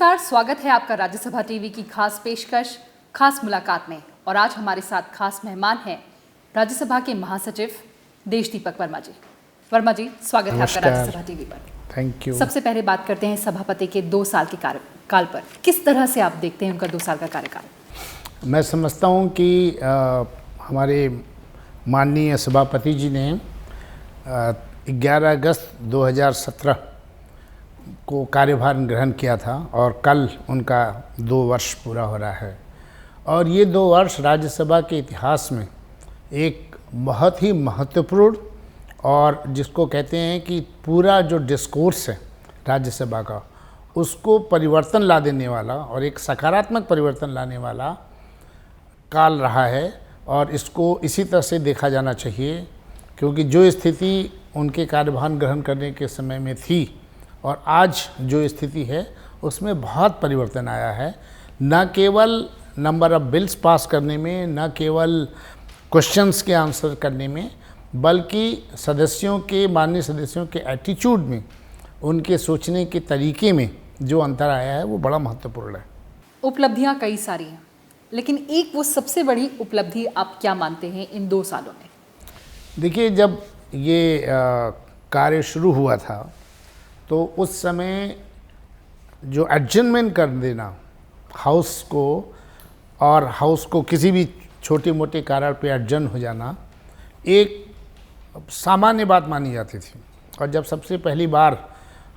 नमस्कार, स्वागत है आपका राज्यसभा टीवी की खास पेशकश खास मुलाकात में। और आज हमारे साथ खास मेहमान हैं राज्यसभा के महासचिव देशदीपक वर्मा जी। वर्मा जी, स्वागत है आपका राज्यसभा टीवी पर। Thank you. सबसे पहले बात करते हैं सभापति के 2 साल के कार्यकाल पर। किस तरह से आप देखते हैं उनका 2 साल का कार्यकाल? मैं समझता हूँ कि हमारे माननीय सभापति जी ने 11 अगस्त 2017 को कार्यभार ग्रहण किया था और कल उनका 2 वर्ष पूरा हो रहा है। और ये 2 वर्ष राज्यसभा के इतिहास में एक बहुत ही महत्वपूर्ण और जिसको कहते हैं कि पूरा जो डिस्कोर्स है राज्यसभा का, उसको परिवर्तन ला देने वाला और एक सकारात्मक परिवर्तन लाने वाला काल रहा है। और इसको इसी तरह से देखा जाना चाहिए, क्योंकि जो स्थिति उनके कार्यभार ग्रहण करने के समय में थी और आज जो स्थिति है उसमें बहुत परिवर्तन आया है। न केवल नंबर ऑफ बिल्स पास करने में, न केवल क्वेश्चंस के आंसर करने में, बल्कि माननीय सदस्यों के एटीट्यूड में, उनके सोचने के तरीके में जो अंतर आया है वो बड़ा महत्वपूर्ण है। उपलब्धियां कई सारी हैं, लेकिन एक वो सबसे बड़ी उपलब्धि आप क्या मानते हैं इन 2 सालों में? देखिए, जब ये कार्य शुरू हुआ था तो उस समय जो एडजर्नमेंट कर देना हाउस को, और हाउस को किसी भी छोटे मोटे कारण पे एडजर्न हो जाना एक सामान्य बात मानी जाती थी। और जब सबसे पहली बार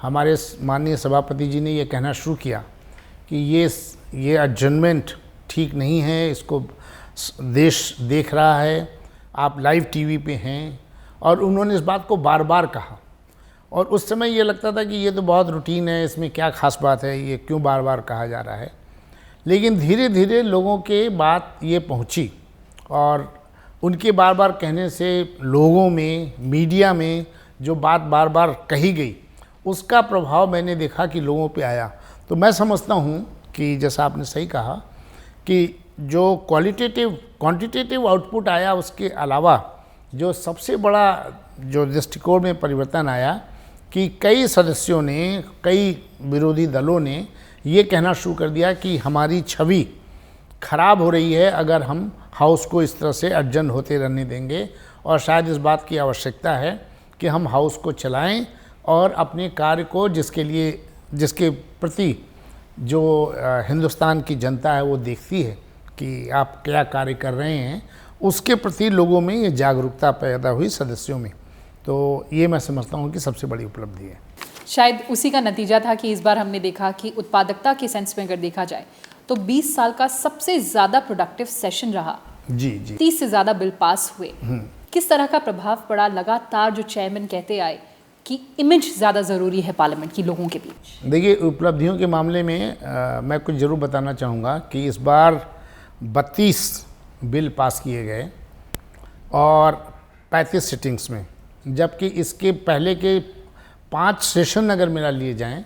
हमारे माननीय सभापति जी ने ये कहना शुरू किया कि ये एडजर्नमेंट ठीक नहीं है, इसको देश देख रहा है, आप लाइव टीवी पे हैं, और उन्होंने इस बात को बार बार कहा। और उस समय ये लगता था कि ये तो बहुत रूटीन है, इसमें क्या खास बात है, ये क्यों बार बार कहा जा रहा है। लेकिन धीरे धीरे लोगों के बात ये पहुंची और उनके बार बार कहने से लोगों में, मीडिया में जो बात बार बार कही गई, उसका प्रभाव मैंने देखा कि लोगों पे आया। तो मैं समझता हूँ कि जैसा आपने सही कहा कि जो क्वांटिटेटिव आउटपुट आया, उसके अलावा जो सबसे बड़ा जो दृष्टिकोण में परिवर्तन आया कि कई सदस्यों ने, कई विरोधी दलों ने ये कहना शुरू कर दिया कि हमारी छवि खराब हो रही है अगर हम हाउस को इस तरह से एडजर्न होते रहने देंगे, और शायद इस बात की आवश्यकता है कि हम हाउस को चलाएं और अपने कार्य को, जिसके प्रति जो हिंदुस्तान की जनता है वो देखती है कि आप क्या कार्य कर रहे हैं, उसके प्रति लोगों में ये जागरूकता पैदा हुई सदस्यों में। तो ये मैं समझता हूँ कि सबसे बड़ी उपलब्धि है। शायद उसी का नतीजा था कि इस बार हमने देखा कि उत्पादकता के सेंस में अगर देखा जाए तो 20 साल का सबसे ज़्यादा प्रोडक्टिव सेशन रहा। जी। 30 से ज़्यादा बिल पास हुए। किस तरह का प्रभाव पड़ा? लगातार जो चेयरमैन कहते आए कि इमेज ज़्यादा ज़रूरी है पार्लियामेंट की लोगों के बीच। देखिए, उपलब्धियों के मामले में मैं कुछ ज़रूर बताना चाहूँगा कि इस बार 32 बिल पास किए गए और 35 सिटिंग्स में, जबकि इसके पहले के 5 सेशन अगर मिला लिए जाएं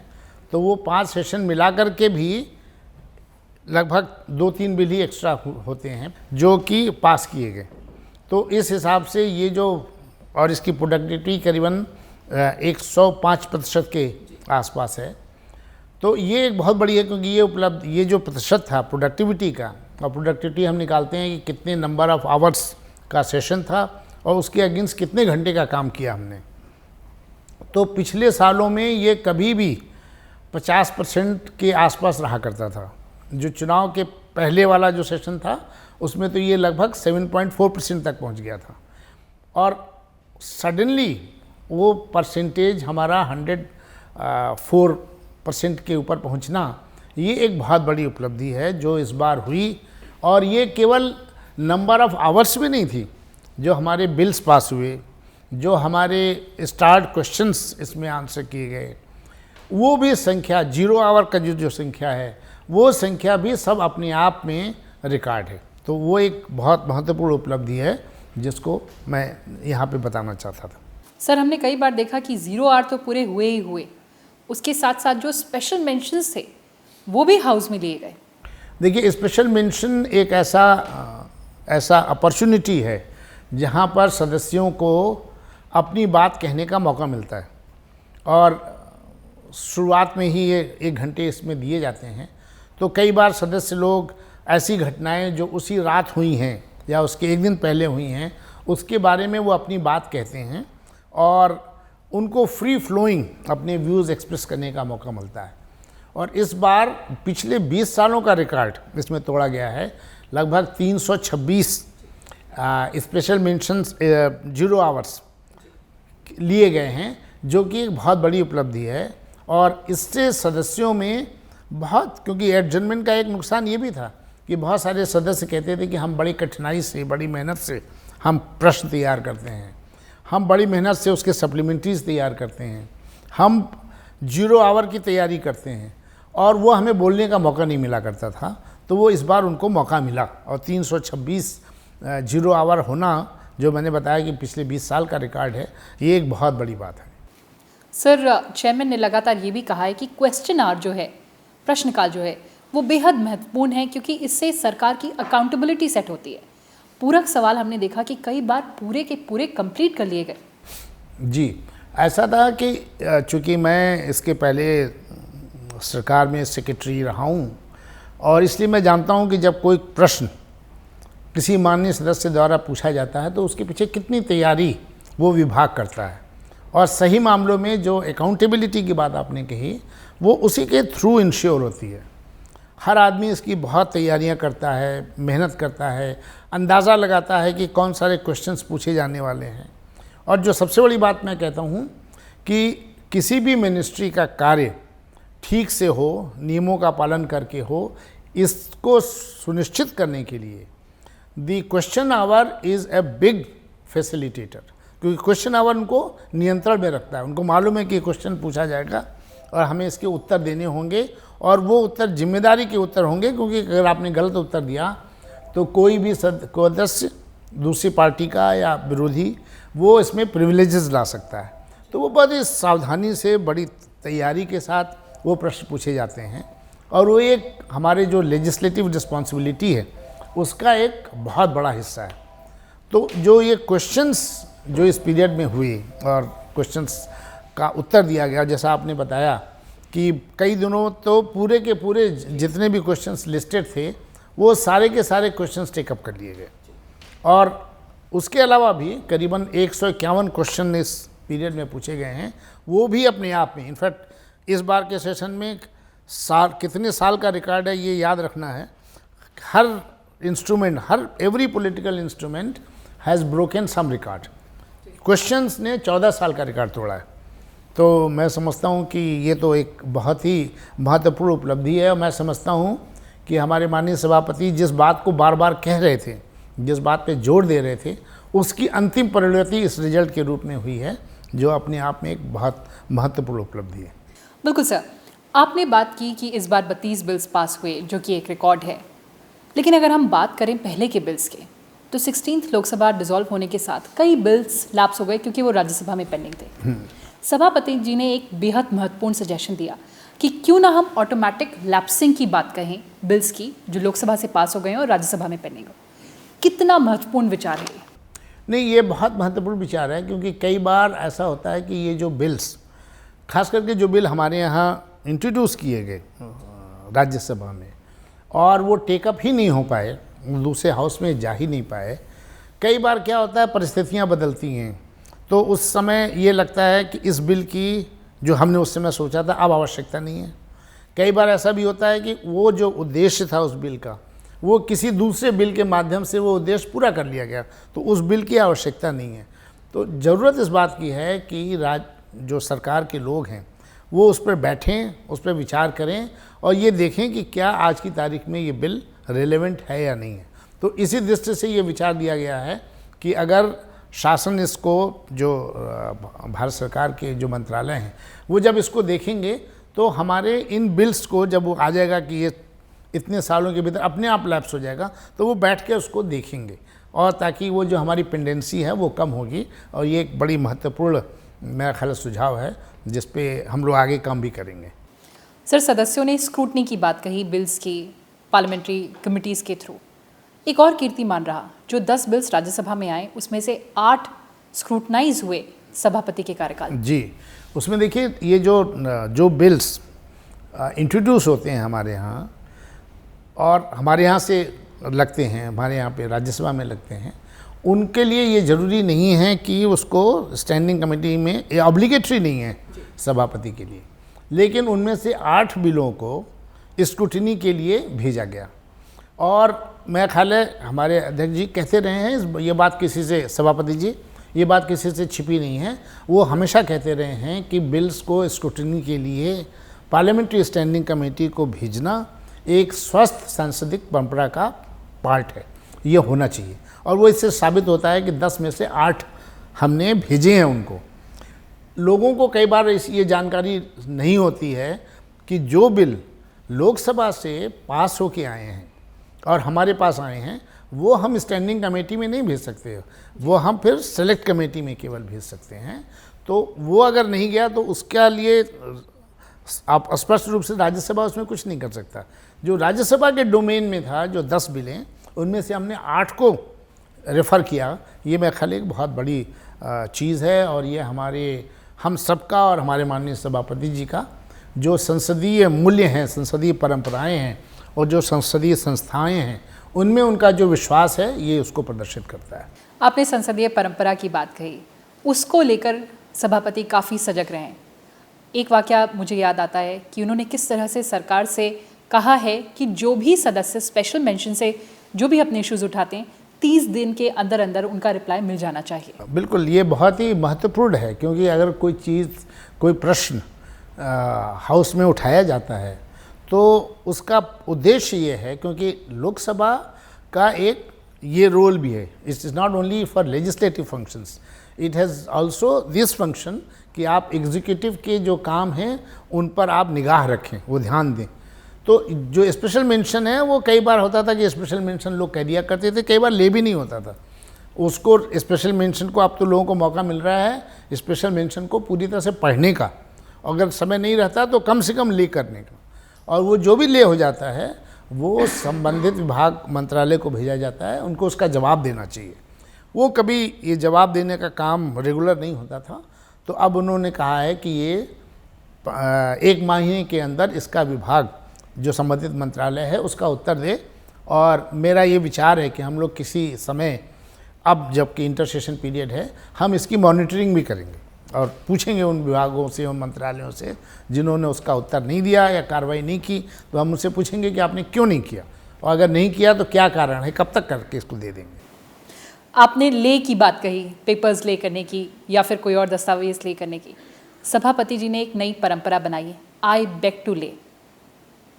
तो वो 5 सेशन मिलाकर के भी लगभग 2-3 बिल ही एक्स्ट्रा होते हैं जो कि पास किए गए। तो इस हिसाब से ये जो, और इसकी प्रोडक्टिविटी करीबन 105% के आसपास है। तो ये एक बहुत बड़ी है, क्योंकि ये जो प्रतिशत था प्रोडक्टिविटी का, और प्रोडक्टिविटी हम निकालते हैं कि कितने नंबर ऑफ आवर्स का सेशन था और उसके अगेंस्ट कितने घंटे का काम किया हमने। तो पिछले सालों में ये कभी भी 50% के आसपास रहा करता था। जो चुनाव के पहले वाला जो सेशन था उसमें तो ये लगभग 7.4% तक पहुंच गया था, और सडनली वो परसेंटेज हमारा 104% के ऊपर पहुंचना, ये एक बहुत बड़ी उपलब्धि है जो इस बार हुई। और ये केवल नंबर ऑफ आवर्स में नहीं थी, जो हमारे बिल्स पास हुए, जो हमारे स्टार्ट क्वेश्चंस इसमें आंसर किए गए, वो भी संख्या, 0 आवर का जो संख्या है, वो संख्या भी सब अपने आप में रिकॉर्ड है। तो वो एक बहुत महत्वपूर्ण उपलब्धि है जिसको मैं यहाँ पे बताना चाहता था। सर, हमने कई बार देखा कि 0 आवर तो पूरे हुए ही हुए, उसके साथ साथ जो स्पेशल मेंशंस थे वो भी हाउस में लिए गए। देखिए, स्पेशल मेंशन एक ऐसा अपॉर्चुनिटी है जहाँ पर सदस्यों को अपनी बात कहने का मौका मिलता है, और शुरुआत में ही ये 1 घंटे इसमें दिए जाते हैं, तो कई बार सदस्य लोग ऐसी घटनाएं जो उसी रात हुई हैं या उसके 1 दिन पहले हुई हैं उसके बारे में वो अपनी बात कहते हैं और उनको फ्री फ्लोइंग अपने व्यूज़ एक्सप्रेस करने का मौका मिलता है। और इस बार पिछले 20 सालों का रिकॉर्ड इसमें तोड़ा गया है। लगभग 326 स्पेशल मेंशंस 0 आवर्स लिए गए हैं, जो कि एक बहुत बड़ी उपलब्धि है। और इससे सदस्यों में बहुत, क्योंकि एडजर्नमेंट का एक नुकसान ये भी था कि बहुत सारे सदस्य कहते थे कि हम बड़ी कठिनाई से, बड़ी मेहनत से हम प्रश्न तैयार करते हैं, हम बड़ी मेहनत से उसके सप्लीमेंट्रीज तैयार करते हैं, हम 0 आवर की तैयारी करते हैं, और वो हमें बोलने का मौका नहीं मिला करता था। तो वो इस बार उनको मौका मिला और 326 0 आवर होना, जो मैंने बताया कि पिछले 20 साल का रिकॉर्ड है, ये एक बहुत बड़ी बात है। सर, चेयरमैन ने लगातार ये भी कहा है कि क्वेश्चन आवर जो है, प्रश्नकाल जो है, वो बेहद महत्वपूर्ण है क्योंकि इससे सरकार की अकाउंटेबिलिटी सेट होती है। पूरक सवाल हमने देखा कि कई बार पूरे के पूरे कंप्लीट कर लिए गए। जी, ऐसा था कि चूँकि मैं इसके पहले सरकार में सेक्रेटरी रहा हूँ और इसलिए मैं जानता हूँ कि जब कोई प्रश्न किसी माननीय सदस्य द्वारा पूछा जाता है तो उसके पीछे कितनी तैयारी वो विभाग करता है। और सही मामलों में जो अकाउंटेबिलिटी की बात आपने कही, वो उसी के थ्रू इंश्योर होती है। हर आदमी इसकी बहुत तैयारियां करता है, मेहनत करता है, अंदाज़ा लगाता है कि कौन सारे क्वेश्चंस पूछे जाने वाले हैं। और जो सबसे बड़ी बात मैं कहता हूँ कि किसी भी मिनिस्ट्री का कार्य ठीक से हो, नियमों का पालन करके हो, इसको सुनिश्चित करने के लिए the question our is a big facilitator, क्योंकि क्वेश्चन आवर उनको नियंत्रण में रखता है। उनको मालूम है कि क्वेश्चन पूछा जाएगा और हमें इसके उत्तर देने होंगे, और वो उत्तर जिम्मेदारी के उत्तर होंगे, क्योंकि अगर आपने गलत उत्तर दिया तो कोई भी सदस्य दूसरी पार्टी का या विरोधी वो इसमें प्रिविलेजेस ला सकता है। तो वो बड़ी सावधानी से, बड़ी तैयारी के साथ वो प्रश्न पूछे जाते हैं, और वो एक हमारे जो लेजिस्लेटिव रिस्पॉन्सिबिलिटी है उसका एक बहुत बड़ा हिस्सा है। तो जो ये क्वेश्चंस जो इस पीरियड में हुए और क्वेश्चंस का उत्तर दिया गया, जैसा आपने बताया कि कई दिनों तो पूरे के पूरे जितने भी क्वेश्चंस लिस्टेड थे वो सारे के सारे क्वेश्चंस टेकअप कर लिए गए। और उसके अलावा भी करीबन 151 क्वेश्चन इस पीरियड में पूछे गए हैं, वो भी अपने आप में, इनफैक्ट इस बार के सेशन में कितने साल का रिकॉर्ड है ये याद रखना है। हर instrument, every political instrument has broken some record. Questions ने 14 साल का रिकॉर्ड तोड़ा है। तो मैं समझता हूँ कि ये तो एक बहुत ही महत्वपूर्ण उपलब्धि है। और मैं समझता हूँ कि हमारे माननीय सभापति जिस बात को बार बार कह रहे थे, जिस बात पे जोर दे रहे थे, उसकी अंतिम परिणति इस रिजल्ट के रूप में हुई है, जो अपने आप में एक बहुत महत्वपूर्ण उपलब्धि है। बिल्कुल सर, आपने बात की कि इस बार 32 बिल्स पास हुए, जो कि एक रिकॉर्ड है। लेकिन अगर हम बात करें पहले के बिल्स के, तो 16th लोकसभा डिसॉल्व होने के साथ कई बिल्स लैप्स हो गए क्योंकि वो राज्यसभा में पेंडिंग थे। सभापति जी ने एक बेहद महत्वपूर्ण सजेशन दिया कि क्यों ना हम ऑटोमेटिक लैप्सिंग की बात कहें बिल्स की, जो लोकसभा से पास हो गए हैं और राज्यसभा में पेंडिंग हो। कितना महत्वपूर्ण विचार है ये? नहीं, ये बहुत महत्वपूर्ण विचार है, क्योंकि कई बार ऐसा होता है कि ये जो बिल्स, खास करके जो बिल हमारे यहाँ इंट्रोड्यूस किए गए राज्यसभा में और वो टेकअप ही नहीं हो पाए, दूसरे हाउस में जा ही नहीं पाए, कई बार क्या होता है, परिस्थितियाँ बदलती हैं। तो उस समय ये लगता है कि इस बिल की जो हमने उस समय सोचा था अब आवश्यकता नहीं है। कई बार ऐसा भी होता है कि वो जो उद्देश्य था उस बिल का, वो किसी दूसरे बिल के माध्यम से वो उद्देश्य पूरा कर लिया गया, तो उस बिल की आवश्यकता नहीं है। तो ज़रूरत इस बात की है कि जो सरकार के लोग हैं वो उस पर बैठें, उस पर विचार करें और ये देखें कि क्या आज की तारीख में ये बिल रेलेवेंट है या नहीं है। तो इसी दृष्टि से ये विचार दिया गया है कि अगर शासन इसको, जो भारत सरकार के जो मंत्रालय हैं वो जब इसको देखेंगे तो हमारे इन बिल्स को जब वो आ जाएगा कि ये इतने सालों के भीतर अपने आप लैप्स हो जाएगा, तो वो बैठ के उसको देखेंगे, और ताकि वो जो हमारी पेंडेंसी है वो कम होगी। और ये एक बड़ी महत्वपूर्ण मेरा ख्याल सुझाव है जिस पे हम लोग आगे काम भी करेंगे। सर, सदस्यों ने स्क्रूटनी की बात कही बिल्स की पार्लियामेंट्री कमिटीज़ के थ्रू। एक और कीर्तिमान रहा, जो 10 बिल्स राज्यसभा में आए उसमें से 8 स्क्रूटनाइज हुए सभापति के कार्यकाल में? जी, उसमें देखिए ये जो बिल्स इंट्रोड्यूस होते हैं हमारे यहाँ और हमारे यहाँ से लगते हैं, हमारे यहाँ पे राज्यसभा में लगते हैं, उनके लिए ये ज़रूरी नहीं है कि उसको स्टैंडिंग कमेटी में, ये ऑब्लिगेटरी नहीं है सभापति के लिए, लेकिन उनमें से 8 बिलों को स्क्रूटिनी के लिए भेजा गया। और मेरा ख्याल है हमारे अध्यक्ष जी कहते रहे हैं, ये बात किसी से, सभापति जी, ये बात किसी से छिपी नहीं है, वो हमेशा कहते रहे हैं कि बिल्स को स्क्रूटिनी के लिए पार्लियामेंट्री स्टैंडिंग कमेटी को भेजना एक स्वस्थ सांसदिक परंपरा का पार्ट है, ये होना चाहिए। और वो इससे साबित होता है कि 10 में से 8 हमने भेजे हैं उनको। लोगों को कई बार ये जानकारी नहीं होती है कि जो बिल लोकसभा से पास होके आए हैं और हमारे पास आए हैं, वो हम स्टैंडिंग कमेटी में नहीं भेज सकते, वो हम फिर सेलेक्ट कमेटी में केवल भेज सकते हैं। तो वो अगर नहीं गया तो उसके लिए आप स्पष्ट रूप से राज्यसभा उसमें कुछ नहीं कर सकता। जो राज्यसभा के डोमेन में था, जो 10 बिलें, उनमें से हमने 8 को रेफ़र किया। ये मेरे ख्याल एक बहुत बड़ी चीज़ है और ये हम सबका और हमारे माननीय सभापति जी का जो संसदीय मूल्य हैं, संसदीय परंपराएं हैं और जो संसदीय संस्थाएं हैं, उनमें उनका जो विश्वास है, ये उसको प्रदर्शित करता है। आपने संसदीय परंपरा की बात कही, उसको लेकर सभापति काफ़ी सजग रहे हैं। एक वाकया मुझे याद आता है कि उन्होंने किस तरह से सरकार से कहा है कि जो भी सदस्य स्पेशल मेंशन से जो भी अपने इश्यूज उठाते हैं, 30 दिन के अंदर अंदर उनका रिप्लाई मिल जाना चाहिए। बिल्कुल, ये बहुत ही महत्वपूर्ण है, क्योंकि अगर कोई चीज़, कोई प्रश्न हाउस में उठाया जाता है तो उसका उद्देश्य ये है, क्योंकि लोकसभा का एक ये रोल भी है, it is not only for legislative functions, it has also this function कि आप एग्जीक्यूटिव के जो काम हैं उन पर आप निगाह रखें, वो ध्यान दें। तो जो स्पेशल मेंशन है, वो कई बार होता था कि स्पेशल मेंशन लोग कह दिया करते थे, कई बार ले भी नहीं होता था उसको। स्पेशल मेंशन को अब तो लोगों को मौका मिल रहा है स्पेशल मेंशन को पूरी तरह से पढ़ने का, अगर समय नहीं रहता तो कम से कम ले करने का, और वो जो भी ले हो जाता है वो संबंधित विभाग मंत्रालय को भेजा जाता है, उनको उसका जवाब देना चाहिए। वो कभी ये जवाब देने का काम रेगुलर नहीं होता था, तो अब उन्होंने कहा है कि ये 1 महीने के अंदर इसका विभाग जो संबंधित मंत्रालय है उसका उत्तर दे। और मेरा ये विचार है कि हम लोग किसी समय, अब जबकि इंटर सेशन पीरियड है, हम इसकी मॉनिटरिंग भी करेंगे और पूछेंगे उन विभागों से, उन मंत्रालयों से जिन्होंने उसका उत्तर नहीं दिया या कार्रवाई नहीं की, तो हम उनसे पूछेंगे कि आपने क्यों नहीं किया, और अगर नहीं किया तो क्या कारण है, कब तक करके इसको दे देंगे। आपने ले की बात कही, पेपर्स ले करने की या फिर कोई और दस्तावेज ले करने की। सभापति जी ने एक नई परंपरा बनाई है, आई बेग टू ले।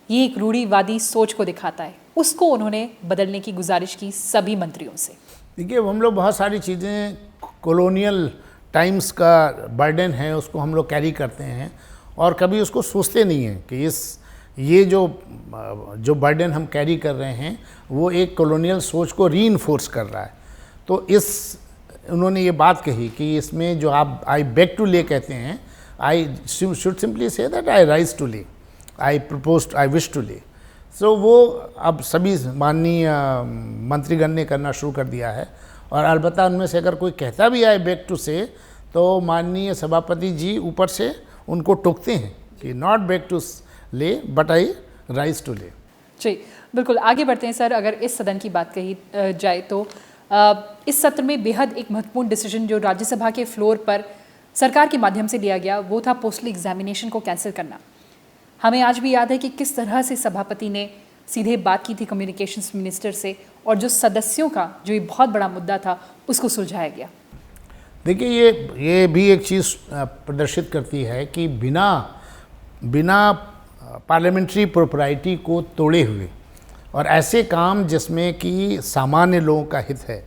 ये एक रूढ़िवादी सोच को दिखाता है, उसको उन्होंने बदलने की गुजारिश की सभी मंत्रियों से। देखिए, हम लोग बहुत सारी चीज़ें कॉलोनियल टाइम्स का बर्डन है उसको हम लोग कैरी करते हैं और कभी उसको सोचते नहीं हैं कि ये जो बर्डन हम कैरी कर रहे हैं वो एक कॉलोनियल सोच को रीइंफोर्स कर रहा है। तो उन्होंने ये बात कही कि इसमें जो आप आई बेग टू ले कहते हैं, I should simply say that I rise to lay, I propose, I wish to lay. So वो अब सभी माननीय मंत्रीगण ने करना शुरू कर दिया है, और अलबत्ता उनमें से अगर कोई कहता भी आई बेग टू से, तो माननीय सभापति जी ऊपर से उनको टोकते हैं कि नॉट बेग टू ले बट आई राइज टू ले। जी बिल्कुल, आगे बढ़ते हैं सर। अगर इस सदन की बात कही जाए तो इस सत्र में बेहद एक महत्वपूर्ण डिसीजन जो राज्यसभा के फ्लोर पर सरकार के माध्यम से लिया गया, वो था पोस्टल एग्जामिनेशन को कैंसिल करना। हमें आज भी याद है कि किस तरह से सभापति ने सीधे बात की थी कम्युनिकेशंस मिनिस्टर से, और जो सदस्यों का जो ये बहुत बड़ा मुद्दा था उसको सुलझाया गया। देखिए, ये भी एक चीज़ प्रदर्शित करती है कि बिना पार्लियामेंट्री प्रोपराइटी को तोड़े हुए और ऐसे काम जिसमें कि सामान्य लोगों का हित है,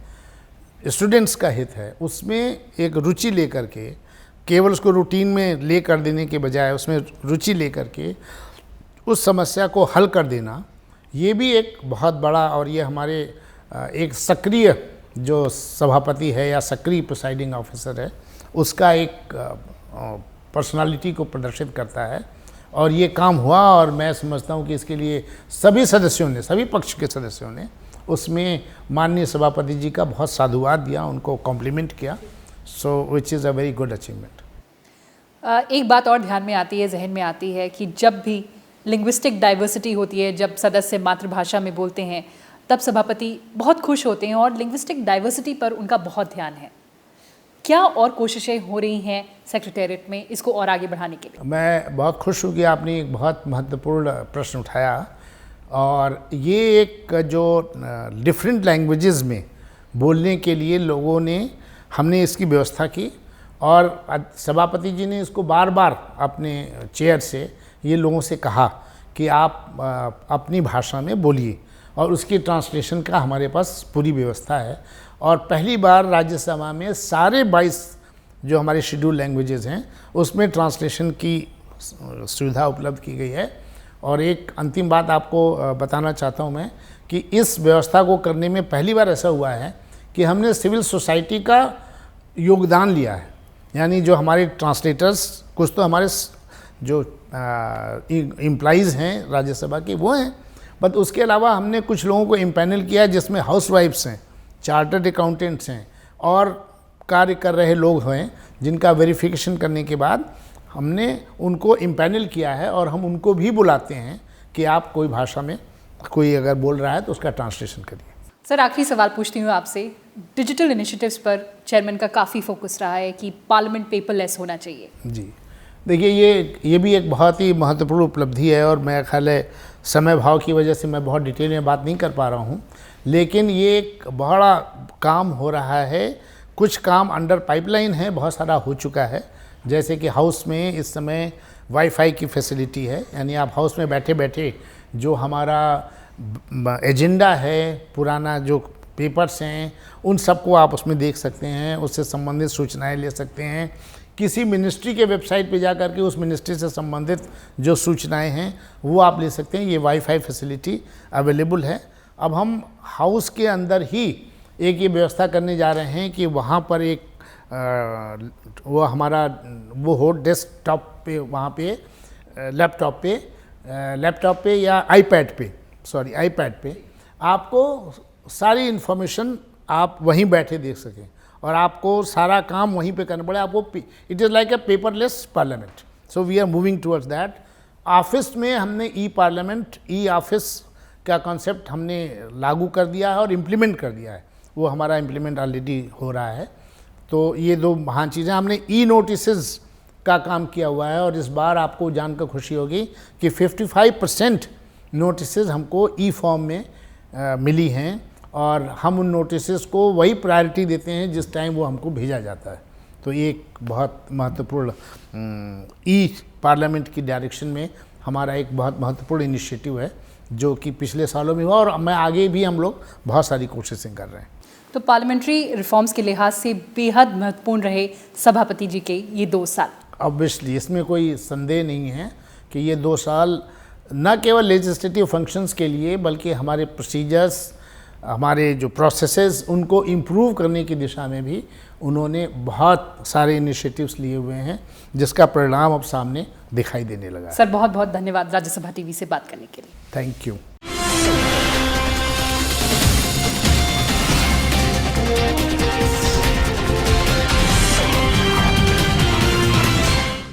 स्टूडेंट्स का हित है, उसमें एक रुचि लेकर के, केवल उसको रूटीन में ले कर देने के बजाय उसमें रुचि लेकर के उस समस्या को हल कर देना, ये भी एक बहुत बड़ा, और ये हमारे एक सक्रिय जो सभापति है या सक्रिय प्रिसाइडिंग ऑफिसर है उसका एक पर्सनालिटी को प्रदर्शित करता है। और ये काम हुआ, और मैं समझता हूँ कि इसके लिए सभी सदस्यों ने, सभी पक्ष के सदस्यों ने उसमें माननीय सभापति जी का बहुत साधुवाद दिया, उनको कॉम्प्लीमेंट किया। So which is a very good achievement. एक बात और ध्यान में आती है, जहन में आती है कि जब भी लिंग्विस्टिक डाइवर्सिटी होती है, जब सदस्य मातृभाषा में बोलते हैं, तब सभापति बहुत खुश होते हैं और लिंग्विस्टिक डाइवर्सिटी पर उनका बहुत ध्यान है। क्या और कोशिशें हो रही हैं सेक्रेटेरिएट में इसको और आगे बढ़ाने के लिए? मैं बहुत खुश हूँ कि आपने एक बहुत महत्वपूर्ण प्रश्न उठाया, और ये एक जो डिफरेंट लैंग्वेजेस में बोलने के लिए लोगों ने, हमने इसकी व्यवस्था की, और सभापति जी ने इसको बार बार अपने चेयर से ये लोगों से कहा कि आप अपनी भाषा में बोलिए, और उसकी ट्रांसलेशन का हमारे पास पूरी व्यवस्था है। और पहली बार राज्यसभा में सारे 22 जो हमारे शेड्यूल लैंग्वेजेस हैं उसमें ट्रांसलेशन की सुविधा उपलब्ध की गई है। और एक अंतिम बात आपको बताना चाहता हूँ मैं कि इस व्यवस्था को करने में पहली बार ऐसा हुआ है कि हमने सिविल सोसाइटी का योगदान लिया है। यानी जो हमारे ट्रांसलेटर्स, कुछ तो हमारे जो एम्प्लॉइज़ हैं राज्यसभा के वो हैं, बट उसके अलावा हमने कुछ लोगों को इम्पैनल किया है, जिसमें हाउसवाइफ्स हैं, चार्टर्ड अकाउंटेंट्स हैं और कार्य कर रहे लोग हैं, जिनका वेरिफिकेशन करने के बाद हमने उनको इम्पैनल किया है। और हम उनको भी बुलाते हैं कि आप कोई भाषा में कोई अगर बोल रहा है तो उसका ट्रांसलेशन करिए। सर, आखिरी सवाल पूछती हूँ आपसे। डिजिटल इनिशिएटिव्स पर चेयरमैन का काफ़ी फोकस रहा है कि पार्लियामेंट पेपरलेस होना चाहिए। जी, देखिए ये भी एक बहुत ही महत्वपूर्ण उपलब्धि है, और मेरा ख्याल है समय भाव की वजह से मैं बहुत डिटेल में बात नहीं कर पा रहा हूँ, लेकिन ये एक बड़ा काम हो रहा है। कुछ काम अंडर पाइपलाइन है, बहुत सारा हो चुका है। जैसे कि हाउस में इस समय वाईफाई की फैसिलिटी है, यानी आप हाउस में बैठे बैठे जो हमारा एजेंडा है, पुराना जो पेपर्स हैं, उन सबको आप उसमें देख सकते हैं, उससे संबंधित सूचनाएं ले सकते हैं। किसी मिनिस्ट्री के वेबसाइट पे जा कर के उस मिनिस्ट्री से संबंधित जो सूचनाएं हैं वो आप ले सकते हैं। ये वाईफाई फैसिलिटी अवेलेबल है। अब हम हाउस के अंदर ही एक ये व्यवस्था करने जा रहे हैं कि वहाँ पर एक वो हमारा वो हो डेस्कटॉप पे, वहाँ पे लैपटॉप पे या आईपैड पे आपको सारी इन्फॉर्मेशन आप वहीं बैठे देख सकें, और आपको सारा काम वहीं पे करना पड़े आपको। It is like a paperless parliament, so we are moving towards that. Office में हमने ई पार्लियामेंट, ई ऑफिस का कॉन्सेप्ट हमने लागू कर दिया है और इम्प्लीमेंट कर दिया है। वो हमारा इम्प्लीमेंट ऑलरेडी हो रहा है। तो ये दो महान चीज़ें। हमने ई नोटिसेस का काम किया हुआ है, और इस बार आपको जानकर खुशी होगी कि 55% नोटिसेस हमको ई फॉर्म में मिली हैं, और हम उन नोटिसेस को वही प्रायोरिटी देते हैं जिस टाइम वो हमको भेजा जाता है। तो ये एक बहुत महत्वपूर्ण ई पार्लियामेंट की डायरेक्शन में हमारा एक बहुत महत्वपूर्ण इनिशिएटिव है, जो कि पिछले सालों में हुआ, और मैं आगे भी हम लोग बहुत सारी कोशिशें कर रहे हैं। तो पार्लियामेंट्री रिफॉर्म्स के लिहाज से बेहद महत्वपूर्ण रहे सभापति जी के ये 2 साल। ऑब्वियसली इसमें कोई संदेह नहीं है कि ये 2 साल न केवल लेजिस्लेटिव फंक्शंस के लिए, बल्कि हमारे प्रोसीजर्स, हमारे जो प्रोसेसेस, उनको इम्प्रूव करने की दिशा में भी उन्होंने बहुत सारे इनिशिएटिव्स लिए हुए हैं, जिसका परिणाम अब सामने दिखाई देने लगा है। सर, बहुत बहुत धन्यवाद राज्यसभा टीवी से बात करने के लिए। Thank you.